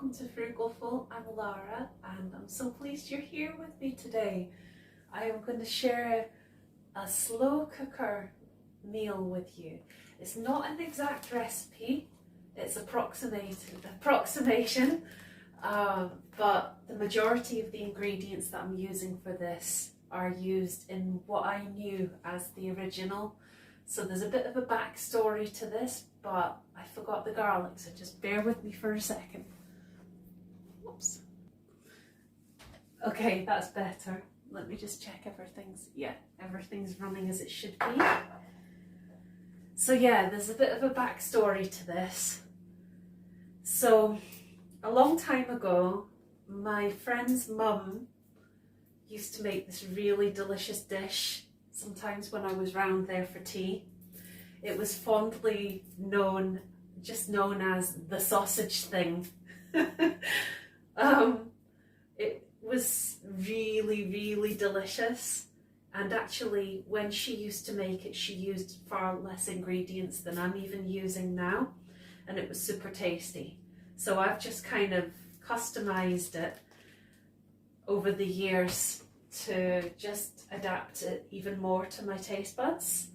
welcome to Frugal. I'm Lara and I'm so pleased you're here with me today. I am going to share a slow cooker meal with you. It's not an exact recipe, it's approximation, but the majority of the ingredients that I'm using for this are used in what I knew as the original. So there's a bit of a backstory to this, but I forgot the garlic, so just bear with me for a second. Whoops. Okay, that's better. Let me just check everything's running as it should be. So yeah, there's a bit of a backstory to this. So a long time ago, my friend's mum used to make this really delicious dish sometimes when I was round there for tea. It was fondly known as the sausage thing. It was really delicious, and actually when she used to make it, she used far less ingredients than I'm even using now, and it was super tasty. So I've just kind of customized it over the years to just adapt it even more to my taste buds.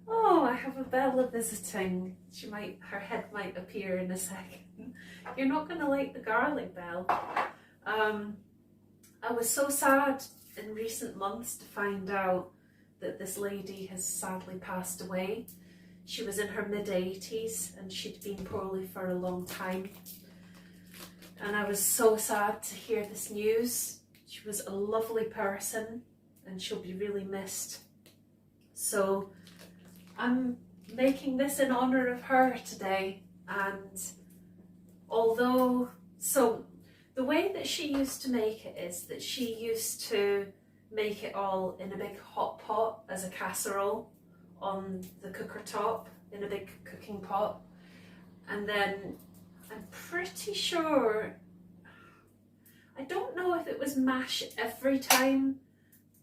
Oh, I have a Bella visiting. Her head might appear in a second. You're not going to like the garlic, Belle. I was so sad in recent months to find out that this lady has sadly passed away. She was in her mid-80s and she'd been poorly for a long time. And I was so sad to hear this news. She was a lovely person and she'll be really missed. So I'm making this in honour of her today, and the way that she used to make it is that she used to make it all in a big hot pot as a casserole on the cooker top in a big cooking pot, and then I'm pretty sure, I don't know if it was mash every time,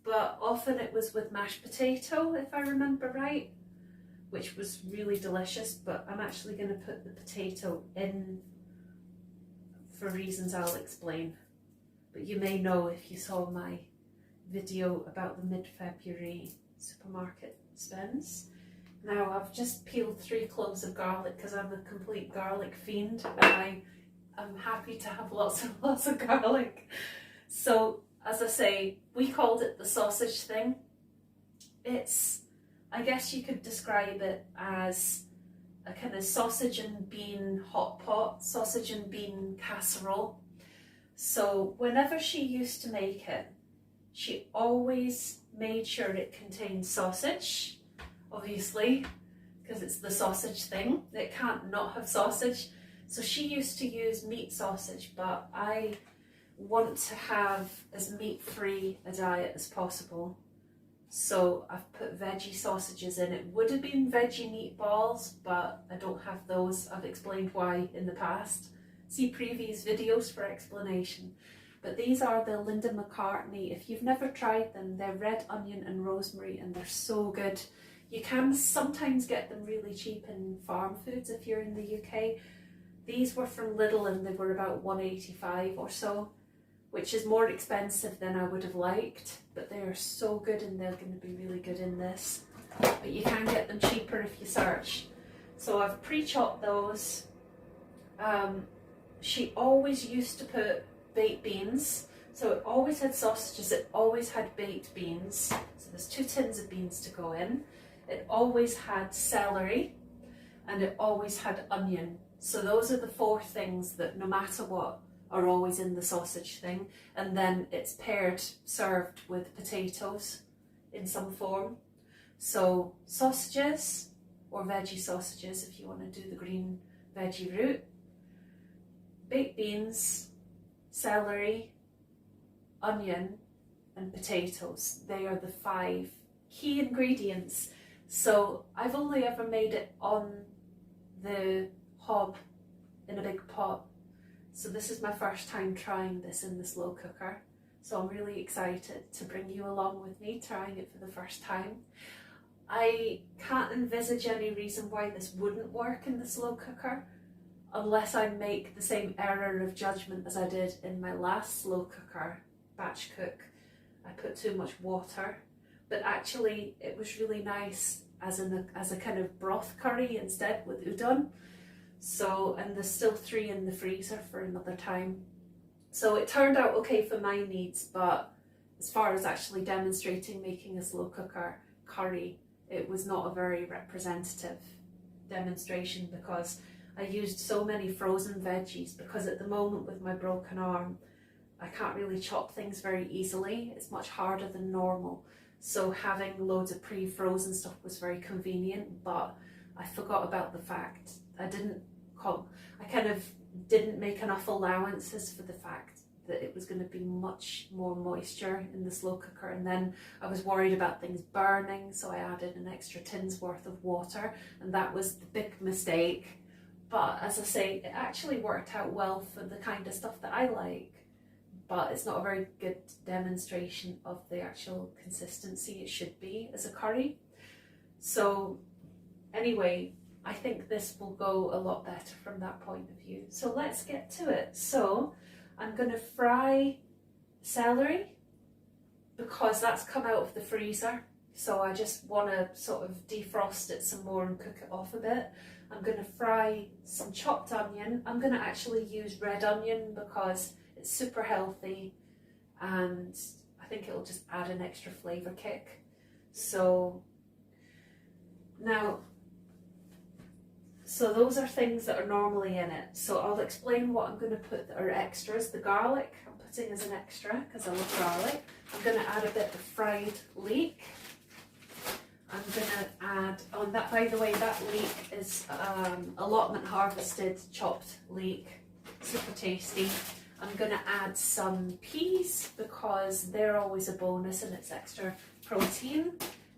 but often it was with mashed potato, if I remember right, which was really delicious. But I'm actually going to put the potato in for reasons I'll explain. But you may know if you saw my video about the mid-February supermarket spends. Now I've just peeled 3 cloves of garlic because I'm a complete garlic fiend, and I'm happy to have lots and lots of garlic. So as I say, we called it the sausage thing. I guess you could describe it as a kind of sausage and bean hot pot, sausage and bean casserole. So whenever she used to make it, she always made sure it contained sausage, obviously, because it's the sausage thing. It can't not have sausage. So she used to use meat sausage, but I want to have as meat-free a diet as possible. So I've put veggie sausages in. It would have been veggie meatballs, but I don't have those. I've explained why in the past. See previous videos for explanation. But these are the Linda McCartney. If you've never tried them, they're red onion and rosemary, and they're so good. You can sometimes get them really cheap in farm foods if you're in the UK. These were from Lidl and they were about £1.85 or so, which is more expensive than I would have liked, but they are so good and they're going to be really good in this. But you can get them cheaper if you search. So I've pre-chopped those. She always used to put baked beans. So it always had sausages, it always had baked beans. So there's 2 tins of beans to go in. It always had celery and it always had onion. So those are the 4 things that no matter what are always in the sausage thing, and then it's served with potatoes in some form. So sausages, or veggie sausages if you want to do the green veggie route, baked beans, celery, onion and potatoes. They are the 5 key ingredients. So I've only ever made it on the hob in a big pot. So this is my first time trying this in the slow cooker. So I'm really excited to bring you along with me trying it for the first time. I can't envisage any reason why this wouldn't work in the slow cooker. unless I make the same error of judgment as I did in my last slow cooker batch cook. I put too much water, but actually it was really nice as a kind of broth curry instead with udon. So, and there's still 3 in the freezer for another time. So it turned out okay for my needs, but as far as actually demonstrating making a slow cooker curry, it was not a very representative demonstration because I used so many frozen veggies, because at the moment with my broken arm, I can't really chop things very easily. It's much harder than normal. So having loads of pre-frozen stuff was very convenient, but I forgot about the fact I kind of didn't make enough allowances for the fact that it was going to be much more moisture in the slow cooker, and then I was worried about things burning, so I added an extra tin's worth of water, and that was the big mistake. But as I say, it actually worked out well for the kind of stuff that I like, but it's not a very good demonstration of the actual consistency it should be as a curry. So anyway, I think this will go a lot better from that point of view. So let's get to it. So I'm going to fry celery because that's come out of the freezer. So I just want to sort of defrost it some more and cook it off a bit. I'm going to fry some chopped onion. I'm going to actually use red onion because it's super healthy and I think it'll just add an extra flavour kick. So now, so those are things that are normally in it. So I'll explain what I'm going to put that are extras. The garlic I'm putting as an extra because I love garlic. I'm going to add a bit of fried leek. I'm going to add, on that, by the way, that leek is allotment harvested chopped leek, super tasty. I'm going to add some peas because they're always a bonus and it's extra protein,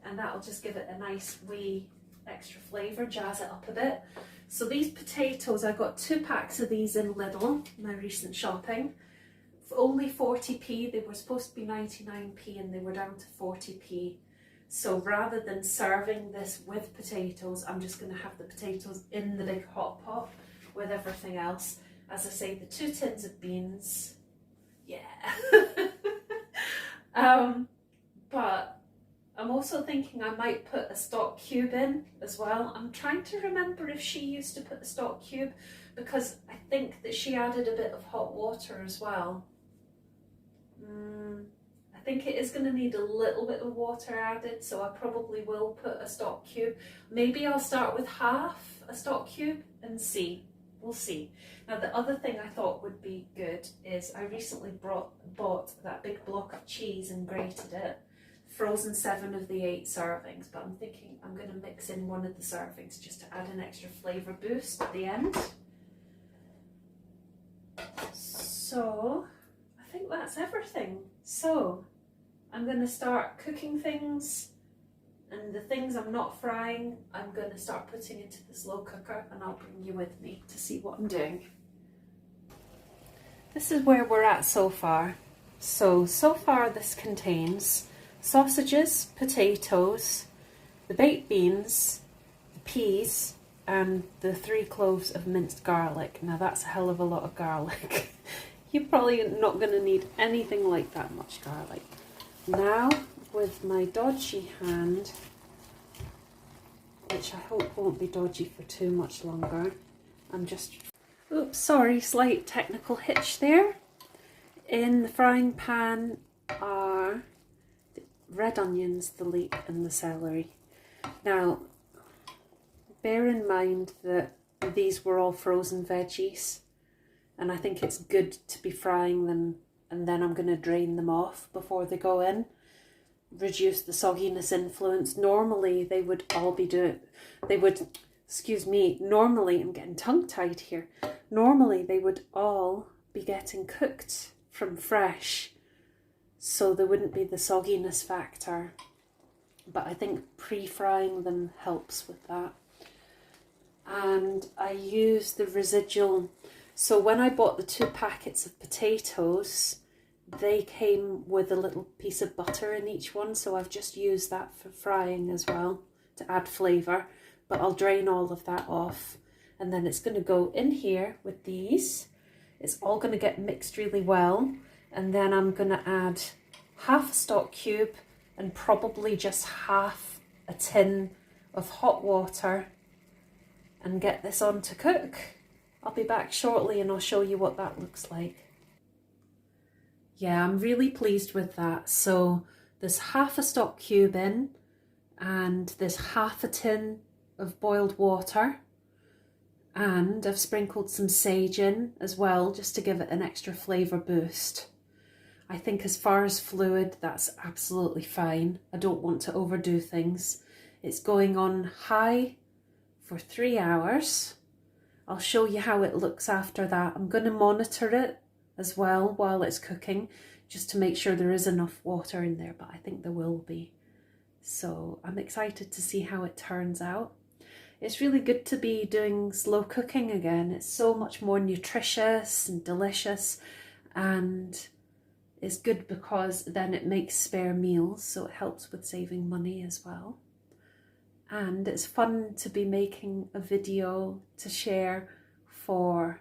and that'll just give it a nice wee extra flavour, jazz it up a bit. So these potatoes, I got 2 packs of these in Lidl, my recent shopping, for only 40p. They were supposed to be 99p and they were down to 40p. So rather than serving this with potatoes, I'm just going to have the potatoes in the big hot pot with everything else. As I say, the 2 tins of beans, yeah. But I'm also thinking I might put a stock cube in as well. I'm trying to remember if she used to put the stock cube, because I think that she added a bit of hot water as well. I think it is going to need a little bit of water added, so I probably will put a stock cube. Maybe I'll start with half a stock cube and see. We'll see. Now the other thing I thought would be good is I recently bought that big block of cheese and grated it. Frozen 7 of the 8 servings, but I'm thinking I'm going to mix in one of the servings just to add an extra flavour boost at the end. So I think that's everything. So I'm going to start cooking things, and the things I'm not frying I'm going to start putting into the slow cooker, and I'll bring you with me to see what I'm doing. This is where we're at so far. So far this contains sausages, potatoes, the baked beans, the peas, and the 3 cloves of minced garlic. Now that's a hell of a lot of garlic. You're probably not going to need anything like that much garlic. Now, with my dodgy hand, which I hope won't be dodgy for too much longer, I'm just... Oops, sorry, slight technical hitch there. In the frying pan are the red onions, the leek and the celery. Now, bear in mind that these were all frozen veggies, and I think it's good to be frying them and then I'm going to drain them off before they go in. Reduce the sogginess influence. Normally they would all be normally, I'm getting tongue-tied here. Normally they would all be getting cooked from fresh, so there wouldn't be the sogginess factor. But I think pre-frying them helps with that. And I use the residual. So when I bought the 2 packets of potatoes, they came with a little piece of butter in each one, so I've just used that for frying as well to add flavour, but I'll drain all of that off. and then it's going to go in here with these. It's all going to get mixed really well, and then I'm going to add half a stock cube and probably just half a tin of hot water and get this on to cook. I'll be back shortly and I'll show you what that looks like. Yeah, I'm really pleased with that. So there's half a stock cube in, and there's half a tin of boiled water, and I've sprinkled some sage in as well just to give it an extra flavour boost. I think as far as fluid, that's absolutely fine. I don't want to overdo things. It's going on high for 3 hours. I'll show you how it looks after that. I'm going to monitor it as well while it's cooking, just to make sure there is enough water in there, but I think there will be. So I'm excited to see how it turns out. It's really good to be doing slow cooking again. It's so much more nutritious and delicious, and it's good because then it makes spare meals, so it helps with saving money as well. And it's fun to be making a video to share for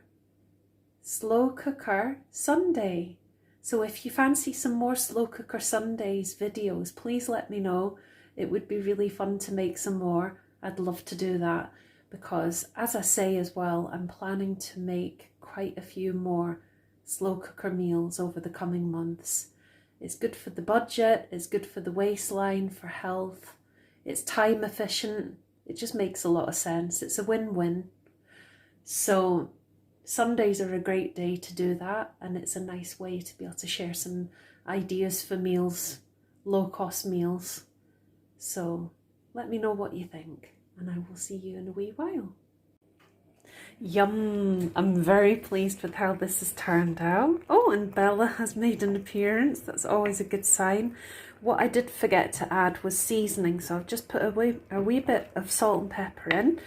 Slow Cooker Sunday. So if you fancy some more Slow Cooker Sundays videos, please let me know. It would be really fun to make some more. I'd love to do that because, as I say as well, I'm planning to make quite a few more slow cooker meals over the coming months. It's good for the budget, it's good for the waistline, for health, it's time efficient, it just makes a lot of sense. It's a win-win. So Sundays are a great day to do that, and it's a nice way to be able to share some ideas for meals, low-cost meals. So let me know what you think, and I will see you in a wee while. Yum! I'm very pleased with how this has turned out. Oh, and Bella has made an appearance. That's always a good sign. What I did forget to add was seasoning, so I've just put a wee bit of salt and pepper in.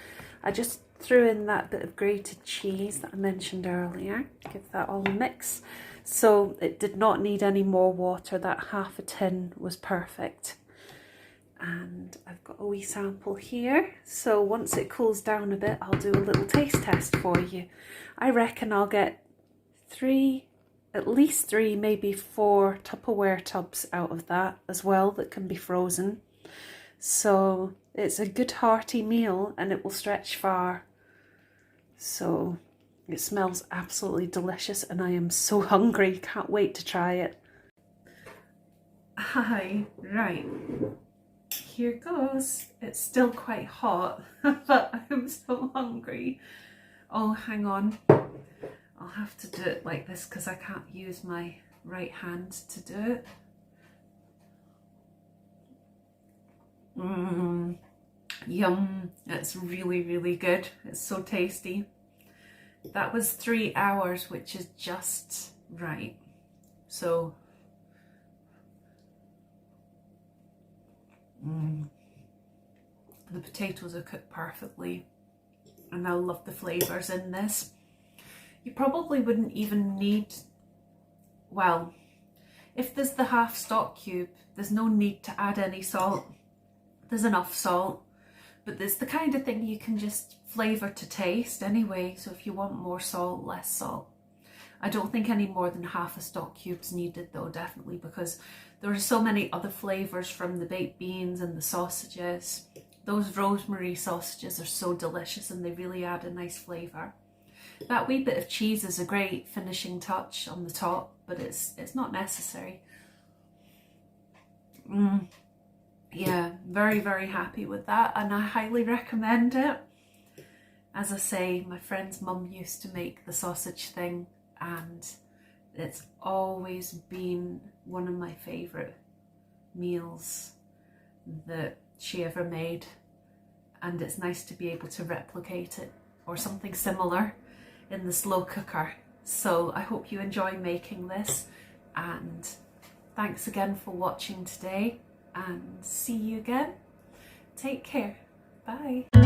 I just threw in that bit of grated cheese that I mentioned earlier. Give that all a mix. So it did not need any more water. That half a tin was perfect. And I've got a wee sample here, so once it cools down a bit I'll do a little taste test for you. I reckon I'll get at least three, maybe 4 Tupperware tubs out of that as well that can be frozen. So it's a good hearty meal and it will stretch far. So it smells absolutely delicious and I am so hungry, can't wait to try it. Hi, right. Here goes. It's still quite hot, but I'm so hungry. Oh, hang on. I'll have to do it like this because I can't use my right hand to do it. Yum. It's really, really good. It's so tasty. That was 3 hours, which is just right. So the potatoes are cooked perfectly and I love the flavours in this. You probably wouldn't even need, well, if there's the half stock cube, there's no need to add any salt. There's enough salt, but there's the kind of thing you can just flavour to taste anyway, so if you want more salt, less salt. I don't think any more than half a stock cube's needed though, definitely, because there are so many other flavours from the baked beans and the sausages. Those rosemary sausages are so delicious and they really add a nice flavour. That wee bit of cheese is a great finishing touch on the top, but it's not necessary. Yeah, very, very happy with that and I highly recommend it. As I say, my friend's mum used to make the sausage thing and it's always been one of my favourite meals that she ever made, and it's nice to be able to replicate it or something similar in the slow cooker. So I hope you enjoy making this, and thanks again for watching today, and see you again. Take care. Bye.